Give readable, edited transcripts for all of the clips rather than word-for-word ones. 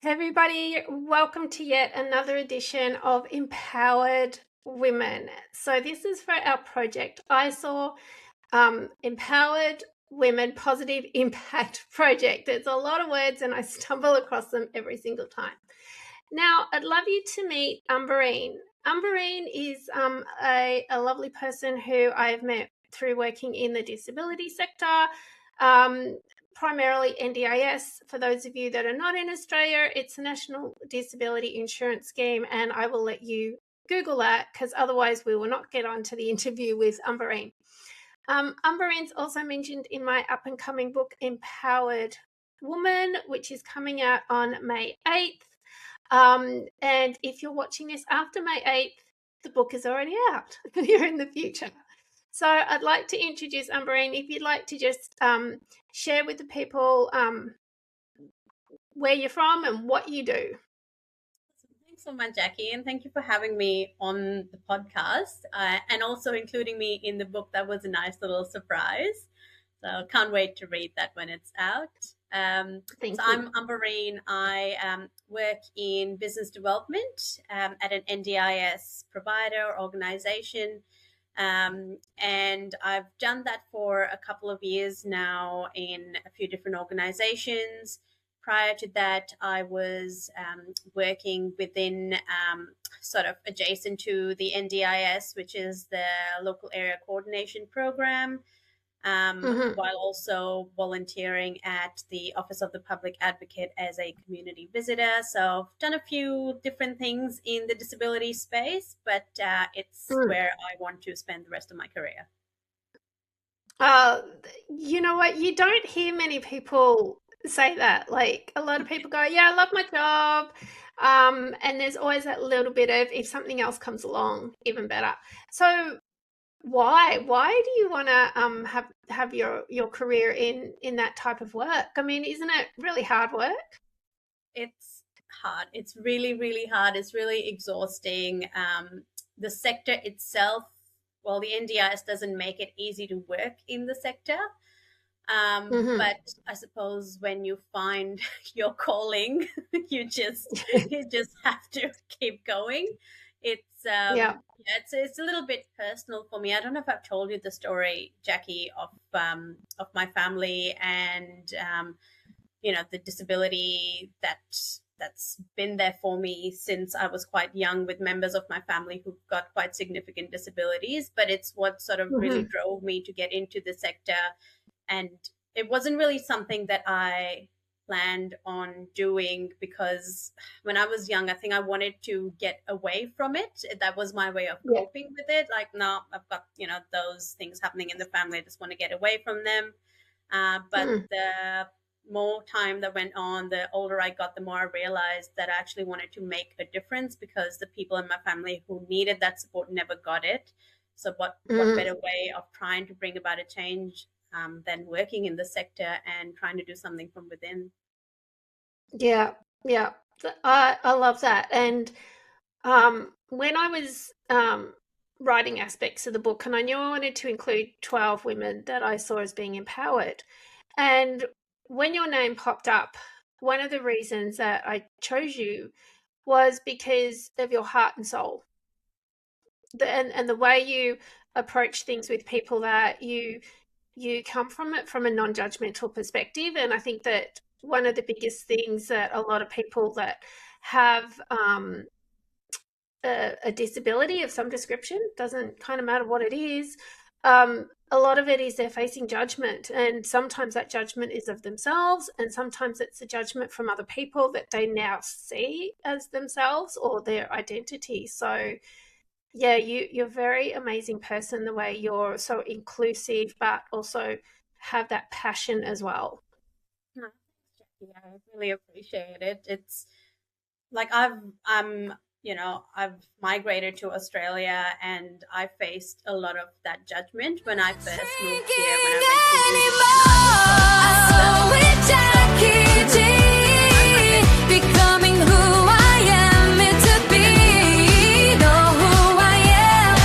Everybody, welcome to yet another edition of Empowered Women. So this is for our project ISOARe, Empowered Women Positive Impact Project. There's a lot of words and I stumble across them every single time. Now, I'd love you to meet Umberine. Umberine is a lovely person who I've met through working in the disability sector, primarily NDIS. For those of you that are not in Australia, it's a National Disability Insurance Scheme, and I will let you Google that because otherwise we will not get on to the interview with Umberine. Umberine's also mentioned in my up-and-coming book, Empowered Woman, which is coming out on May 8th. And if you're watching this after May 8th, the book is already out. You're in the future. So I'd like to introduce Umberine. If you'd like to just share with the people where you're from and what you do. Thanks so much, Jacqui, and thank you for having me on the podcast and also including me in the book. That was a nice little surprise. So can't wait to read that when it's out. I'm Umberine. I work in business development at an NDIS provider organization. And I've done that for a couple of years now in a few different organizations. Prior to that, I was working within sort of adjacent to the NDIS, which is the Local Area Coordination Program, while also volunteering at the Office of the Public Advocate as a community visitor. So I've done a few different things in the disability space, but it's where I want to spend the rest of my career. You know what? You don't hear many people say that. Like a lot of people go, yeah, I love my job. And there's always that little bit of, if something else comes along, even better. So why do you want to have your career in that type of work? I mean, isn't it really hard work? It's hard. It's really, really hard. It's really exhausting. The sector itself, well, the NDIS doesn't make it easy to work in the sector. But I suppose when you find your calling, you just have to keep going. It's a little bit personal for me. I don't know if I've told you the story, Jacqui, of my family and the disability that's been there for me since I was quite young, with members of my family who've got quite significant disabilities. But it's what sort of really drove me to get into the sector, and it wasn't really something that I planned on doing, because when I was young, I think I wanted to get away from it. That was my way of coping with it. Like, no, I've got, those things happening in the family. I just want to get away from them. But the more time that went on, the older I got, the more I realized that I actually wanted to make a difference, because the people in my family who needed that support never got it. So what better way of trying to bring about a change than working in the sector and trying to do something from within. Yeah. I love that. And when I was writing aspects of the book, and I knew I wanted to include 12 women that I saw as being empowered, and when your name popped up, one of the reasons that I chose you was because of your heart and soul, and the way you approach things with people, that you come from it from a non-judgmental perspective. And I think that one of the biggest things that a lot of people that have a disability of some description, doesn't kind of matter what it is, a lot of it is they're facing judgment, and sometimes that judgment is of themselves, and sometimes it's a judgment from other people that they now see as themselves or their identity. So yeah, you're a very amazing person, the way you're so inclusive, but also have that passion as well. Yeah, I really appreciate it. It's like I've migrated to Australia, and I faced a lot of that judgment when I first moved here, when I went to uni. Becoming who I am meant to be. Know who I am,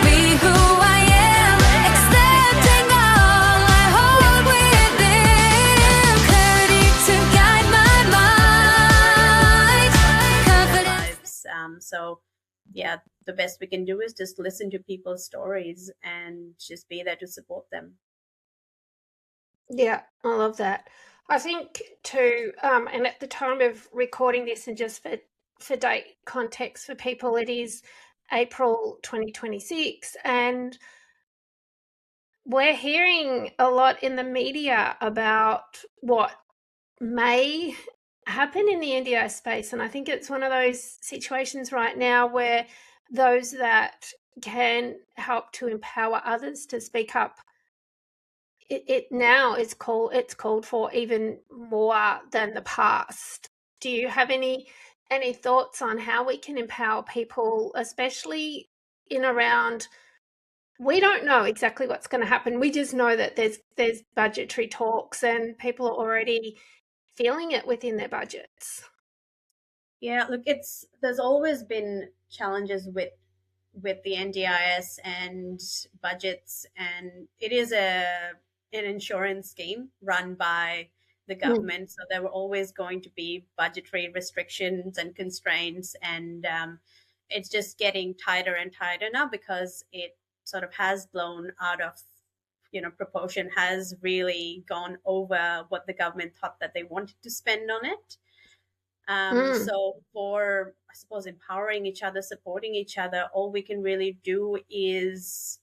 be who I am, accepting all I hold within. Clarity to guide my mind. So yeah, the best we can do is just listen to people's stories and just be there to support them. Yeah, I love that. I think too, and at the time of recording this, and just for date context for people, it is April 2026, and we're hearing a lot in the media about what may happen in the NDI space. And I think it's one of those situations right now where those that can help to empower others to speak up, it now it's called for even more than the past. Do you have any thoughts on how we can empower people, especially in around, we don't know exactly what's going to happen. We just know that there's budgetary talks and people are already feeling it within their budgets. Yeah, look, there's always been challenges with the NDIS and budgets, and it is an insurance scheme run by the Mm, government, so there were always going to be budgetary restrictions and constraints, and it's just getting tighter and tighter now because it sort of has blown out of proportion, has really gone over what the government thought that they wanted to spend on it. mm, So for, I suppose, empowering each other, supporting each other, all we can really do is,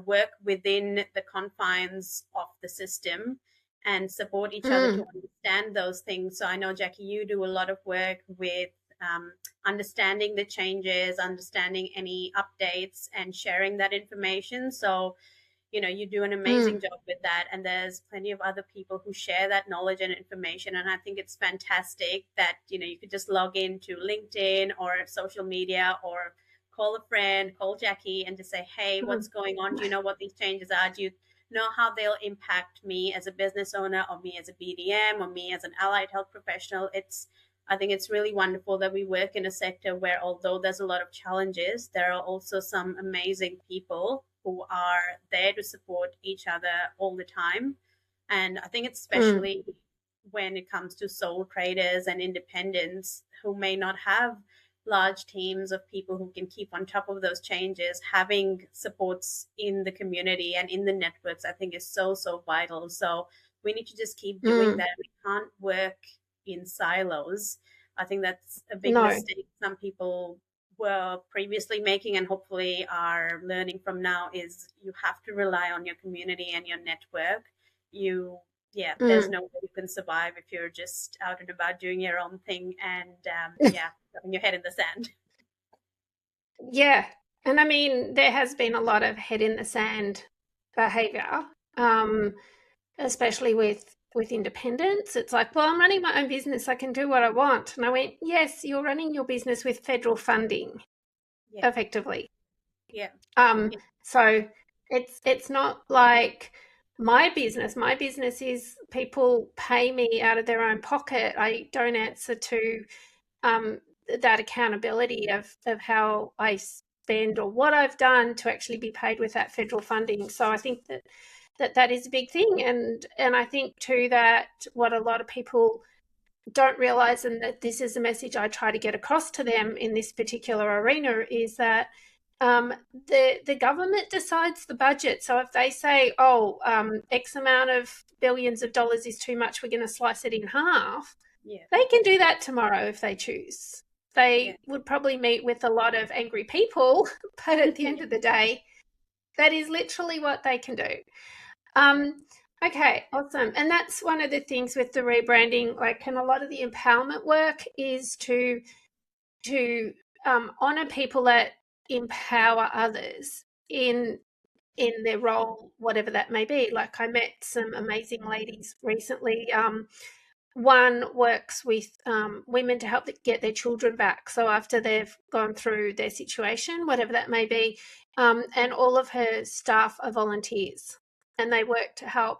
work within the confines of the system and support each other to mm, understand those things. So I know, Jacqui, you do a lot of work with understanding the changes, understanding any updates, and sharing that information. So you do an amazing mm, job with that, and there's plenty of other people who share that knowledge and information, and I think it's fantastic that you could just log into LinkedIn or social media, or call a friend, call Jacqui, and just say, hey, what's mm. going on? Do you know what these changes are? Do you know how they'll impact me as a business owner, or me as a BDM, or me as an allied health professional? I think it's really wonderful that we work in a sector where, although there's a lot of challenges, there are also some amazing people who are there to support each other all the time. And I think it's Mm, especially when it comes to sole traders and independents who may not have large teams of people who can keep on top of those changes, having supports in the community and in the networks, I think is so, so vital. So we need to just keep doing mm. that. We can't work in silos. I think that's a big No. mistake some people were previously making, and hopefully are learning from now, is you have to rely on your community and your network. You Yeah, there's Mm. no way you can survive if you're just out and about doing your own thing, and yeah, having your head in the sand. Yeah. And I mean, there has been a lot of head in the sand behavior, um, especially with independence. It's like, well, I'm running my own business. I can do what I want. And I went, yes, you're running your business with federal funding, Yeah, effectively. yeah, Um, yeah, so it's not like my business. My business is people pay me out of their own pocket. I don't answer to um, that accountability of how I spend or what I've done to actually be paid with that federal funding. So I think that is a big thing, and I think too that what a lot of people don't realize, and that this is a message I try to get across to them in this particular arena, is that the government decides the budget. So if they say, oh, X amount of billions of dollars is too much, we're going to slice it in half, yeah, they can do that tomorrow if they choose. yeah. They would probably meet with a lot of angry people, but at the end of the day, that is literally what they can do. Yeah, Um, okay, awesome. And that's one of the things with the rebranding, like, and a lot of the empowerment work is to honor people that empower others in their role, whatever that may be. Like, I met some amazing ladies recently. One works with women to help get their children back. So after they've gone through their situation, whatever that may be, and all of her staff are volunteers, and they work to help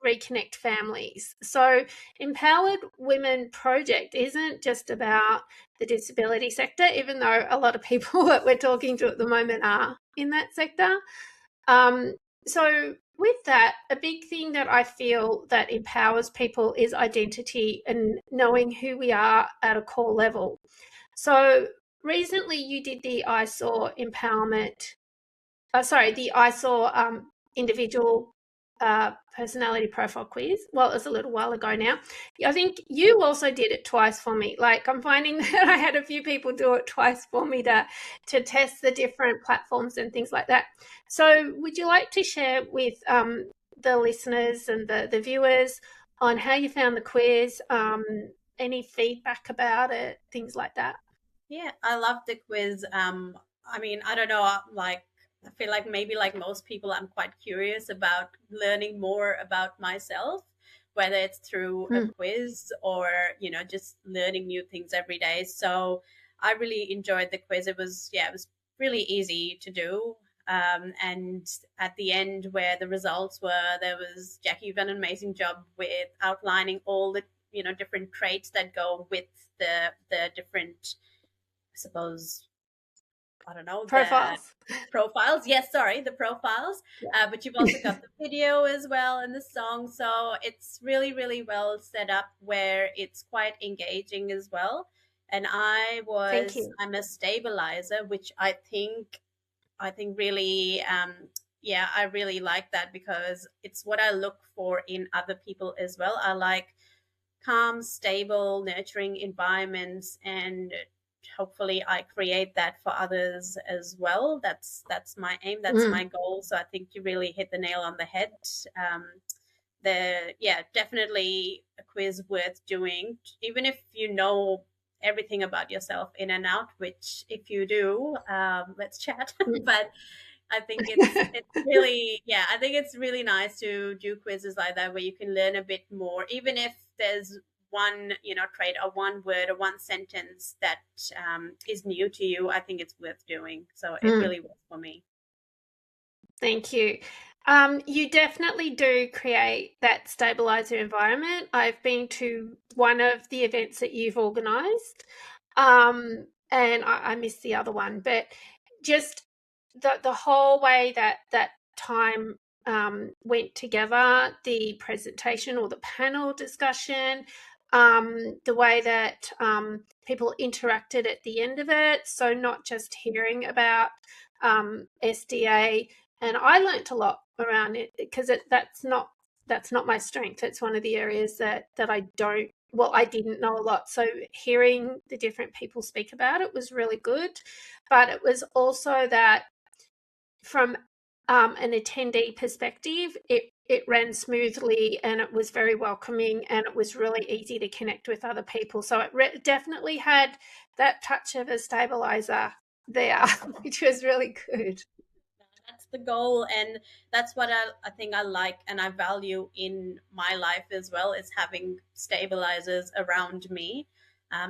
reconnect families. So Empowered Women Project isn't just about the disability sector, even though a lot of people that we're talking to at the moment are in that sector. So with that, a big thing that I feel that empowers people is identity and knowing who we are at a core level. So recently you did the ISOARe empowerment, the ISOARe individual personality profile quiz. Well, it was a little while ago now. I think you also did it twice for me. Like, I'm finding that I had a few people do it twice for me to test the different platforms and things like that. So would you like to share with the listeners and the viewers on how you found the quiz, any feedback about it, things like that? Yeah, I love the quiz. I mean, I don't know, like I feel like maybe like most people, I'm quite curious about learning more about myself, whether it's through a Mm. quiz or, just learning new things every day. So I really enjoyed the quiz. It was really easy to do. And at the end, where the results were, there was Jacqui done an amazing job with outlining all the, different traits that go with the different, I suppose, I don't know, the Profiles. profiles. Yes, sorry, the profiles. But you've also got the video as well and the song. So it's really, really well set up where it's quite engaging as well. And Thank you. I'm a stabilizer, which I think really, yeah, I really like that because it's what I look for in other people as well. I like calm, stable, nurturing environments, and hopefully I create that for others as well. That's my aim. That's Mm. my goal. So I think you really hit the nail on the head. Um, Definitely a quiz worth doing, even if you know everything about yourself in and out. Which, if you do, let's chat. Mm. But I think it's really, yeah, I think it's really nice to do quizzes like that where you can learn a bit more, even if there's one, trait or one word or one sentence that is new to you. I think it's worth doing. So it Mm. really was for me. Thank you. You definitely do create that stabilizer environment. I've been to one of the events that you've organised, and I missed the other one, but just the whole way that time went together, the presentation or the panel discussion, the way that people interacted at the end of it. So not just hearing about SDA, and I learnt a lot around it because that's not my strength. It's one of the areas that I don't, well, I didn't know a lot. So hearing the different people speak about it was really good. But it was also that from an attendee perspective, it ran smoothly and it was very welcoming and it was really easy to connect with other people. So it definitely had that touch of a stabilizer there, which was really good. That's the goal, and that's what I think I like and I value in my life as well, is having stabilizers around me.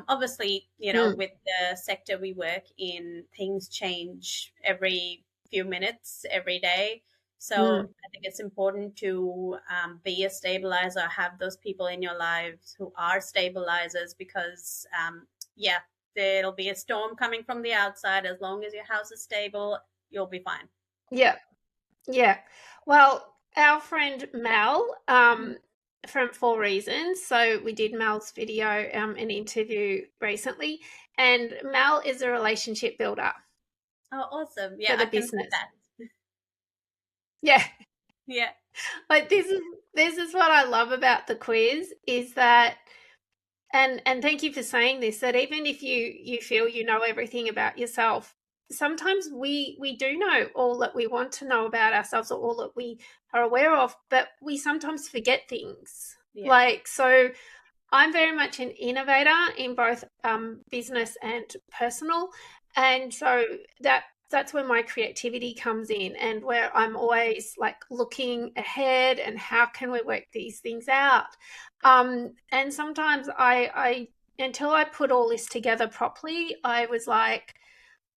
Obviously, Mm. with the sector we work in, things change every few minutes, every day. So Mm. I think it's important to be a stabilizer, have those people in your lives who are stabilizers, because yeah, there'll be a storm coming from the outside. As long as your house is stable, you'll be fine. Yeah. Yeah. Well, our friend Mel, from Four Reasons, so we did Mel's video, an interview recently, and Mel is a relationship builder Oh, awesome. Yeah, for I the can see business. that. Yeah. Yeah. Like, this is what I love about the quiz is that, and thank you for saying this, that even if you feel you know everything about yourself, sometimes we do know all that we want to know about ourselves or all that we are aware of, but we sometimes forget things. Yeah. Like, so I'm very much an innovator in both business and personal, and so that's where my creativity comes in, and where I'm always like looking ahead and how can we work these things out. And sometimes I until I put all this together properly, I was like,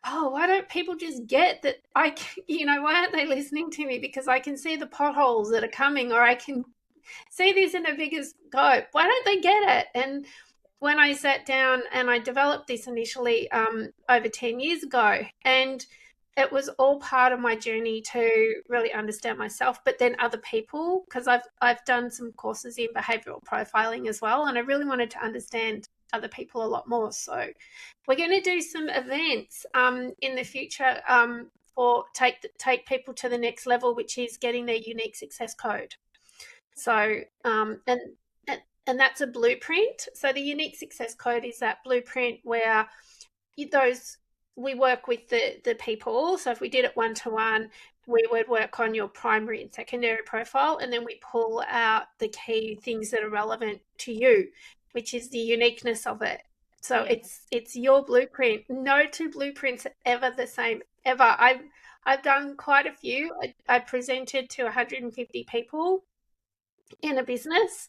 oh, why don't people just get that why aren't they listening to me? Because I can see the potholes that are coming, or I can see this in a bigger scope. Why don't they get it? And when I sat down and I developed this initially over 10 years ago, and it was all part of my journey to really understand myself, but then other people, because I've done some courses in behavioral profiling as well, and I really wanted to understand other people a lot more. So we're going to do some events in the future for take people to the next level, which is getting their unique success code. So and that's a blueprint. So the unique success code is that blueprint where those we work with the people. So if we did it one-to-one, we would work on your primary and secondary profile, and then we pull out the key things that are relevant to you, which is the uniqueness of it. So it's your blueprint. No two blueprints are ever the same, ever. I've done quite a few. I presented to 150 people in a business.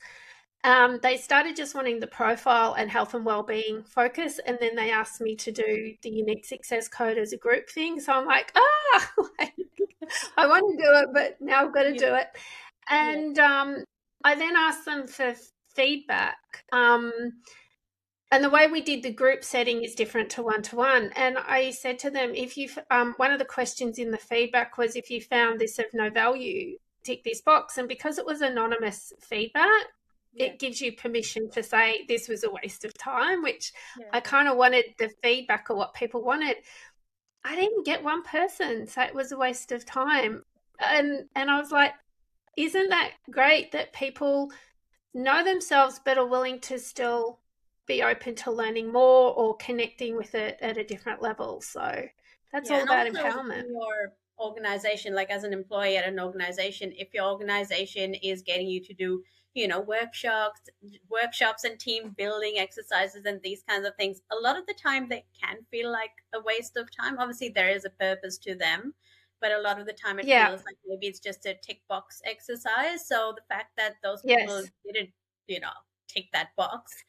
They started just wanting the profile and health and well-being focus, and then they asked me to do the unique success code as a group thing. So I'm like, I want to do it, but now I've got to do it. And I then asked them for feedback. And the way we did the group setting is different to one-to-one. And I said to them, if you one of the questions in the feedback was, if you found this of no value, tick this box. And because it was anonymous feedback, it gives you permission to say this was a waste of time, which I kind of wanted the feedback of what people wanted. I didn't get one person say it was a waste of time. And I was like, isn't that great that people know themselves but are willing to still be open to learning more or connecting with it at a different level? So that's all about empowerment. Your organization, like as an employee at an organization, if your organization is getting you to do workshops and team building exercises and these kinds of things, a lot of the time they can feel like a waste of time. Obviously there is a purpose to them, but a lot of the time it feels like maybe it's just a tick box exercise. So the fact that those people didn't tick that box,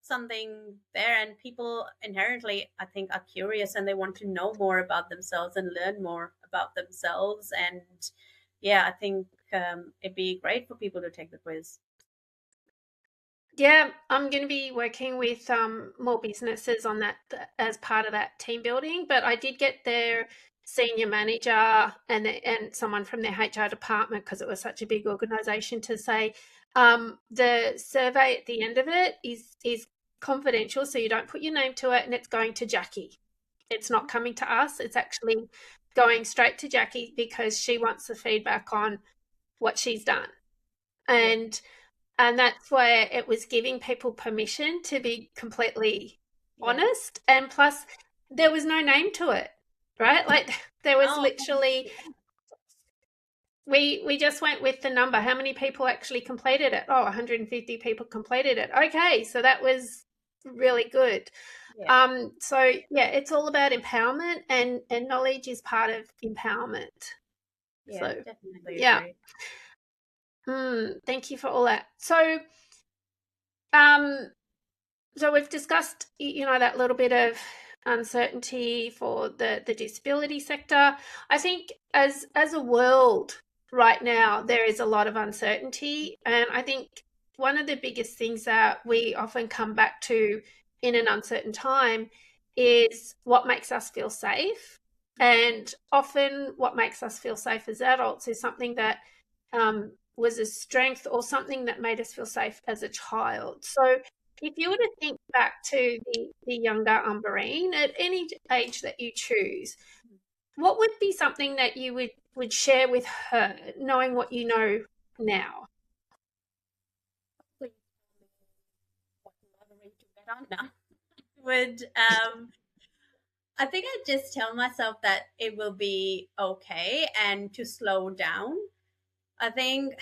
something there. And people inherently, I think, are curious and they want to know more about themselves and learn more about themselves. And I think it'd be great for people to take the quiz. Yeah, I'm going to be working with more businesses on that as part of that team building. But I did get their senior manager and someone from their HR department, because it was such a big organisation, to say the survey at the end of it is confidential, so you don't put your name to it, and it's going to Jacqui. It's not coming to us. It's actually going straight to Jacqui because she wants the feedback on what she's done. And that's where it was giving people permission to be completely honest. And plus, there was no name to it, right? Like there was literally, we just went with the number. How many people actually completed it? 150 people completed it. Okay, so that was really good. So it's all about empowerment, and knowledge is part of empowerment. So definitely. Thank you for all that. So so we've discussed that little bit of uncertainty for the disability sector. I think as a world right now there is a lot of uncertainty, and I think one of the biggest things that we often come back to in an uncertain time is what makes us feel safe. And often what makes us feel safe as adults is something that was a strength or something that made us feel safe as a child. So if you were to think back to the younger Umberine at any age that you choose, what would be something that you would share with her, knowing what you know now? I think I'd just tell myself that it will be okay and to slow down. I think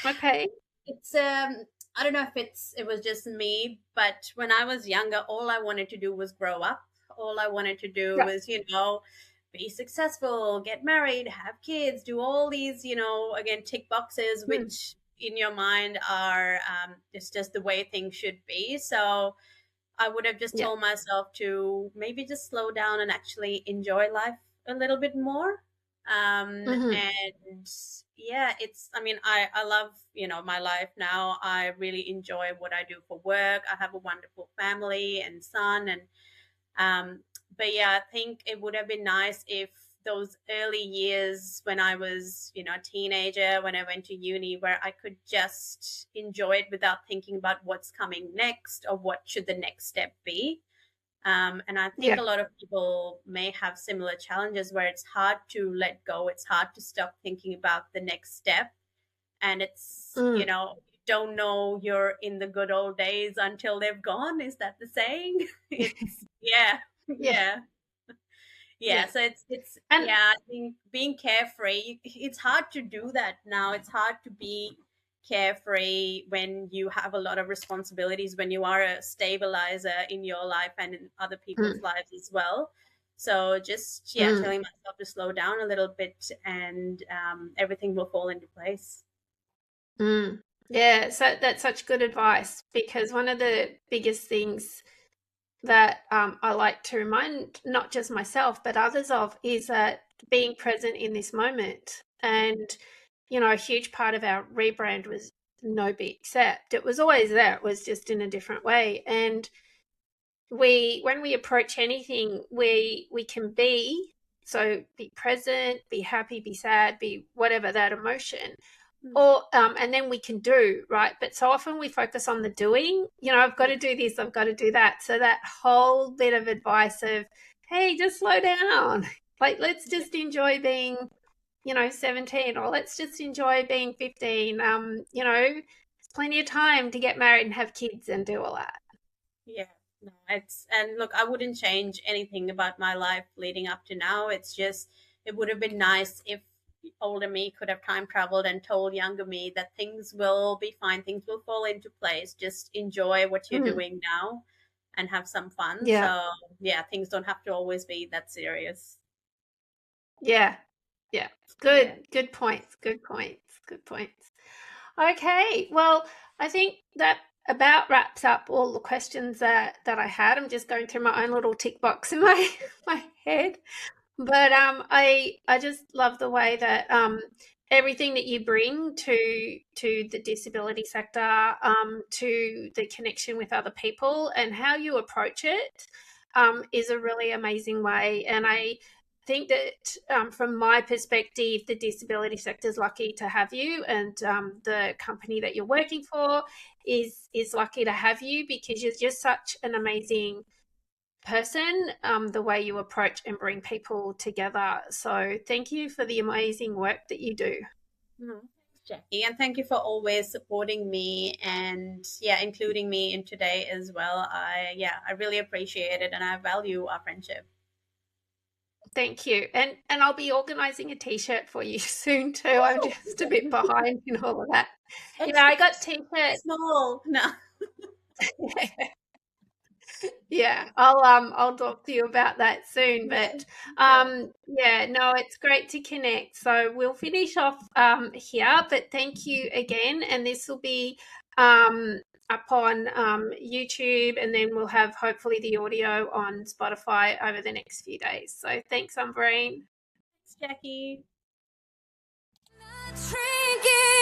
it's I don't know if it was just me, but when I was younger, all I wanted to do was grow up. All I wanted to do was, be successful, get married, have kids, do all these, again, tick boxes, which in your mind are it's just the way things should be. So I would have just told myself to maybe just slow down and actually enjoy life a little bit more. And I love, my life now. I really enjoy what I do for work. I have a wonderful family and son. And, but I think it would have been nice if those early years when I was, a teenager, when I went to uni, where I could just enjoy it without thinking about what's coming next or what should the next step be. And I think Yeah. a lot of people may have similar challenges where it's hard to let go. It's hard to stop thinking about the next step. And it's, Mm. you don't know you're in the good old days until they've gone. Is that the saying? It's, yeah, Yeah. yeah. Yeah, Yeah. so it's And yeah, I think being carefree, it's hard to do that now. It's hard to be carefree when you have a lot of responsibilities, when you are a stabilizer in your life and in other people's mm, lives as well. So just, yeah, mm, telling myself to slow down a little bit, and everything will fall into place. mm. Yeah, so that's such good advice, because one of the biggest things that I like to remind not just myself but others of is that being present in this moment. And a huge part of our rebrand was no be accept. It was always there, it was just in a different way. And when we approach anything, we can be, so be present, be happy, be sad, be whatever that emotion, Mm. or and then we can do, right? But so often we focus on the doing. I've got Yeah, to do this, I've got to do that. So that whole bit of advice of, hey, just slow down, like let's yeah, just enjoy being 17, or let's just enjoy being 15. There's plenty of time to get married and have kids and do all that. yeah. No, it's, and look, I wouldn't change anything about my life leading up to now. It's just, it would have been nice if older me could have time traveled and told younger me that things will be fine, things will fall into place. Just enjoy what you're Mm, doing now and have some fun. yeah. So, yeah, things don't have to always be that serious. Yeah. Yeah. Yeah. Good points. Good points. Good points. Okay. Well, I think that about wraps up all the questions that I had. I'm just going through my own little tick box in my my head. But I just love the way that everything that you bring to the disability sector, to the connection with other people, and how you approach it, is a really amazing way. And I think that, from my perspective, the disability sector is lucky to have you, and the company that you're working for is lucky to have you, because you're just such an amazing person, the way you approach and bring people together. So thank you for the amazing work that you do. No, thanks, Jackie. And thank you for always supporting me and, yeah, including me in today as well. I really appreciate it and I value our friendship. Thank you. And I'll be organizing a t-shirt for you soon too. I'm just a bit behind in all of that. Extra I got t-shirts. small. No. Yeah, I'll talk to you about that soon. Yeah, But sure. yeah, no, it's great to connect. So we'll finish off here, but thank you again. And this will be up on YouTube, and then we'll have hopefully the audio on Spotify over the next few days. So thanks, Umberine. Thanks, Jackie. Shrinking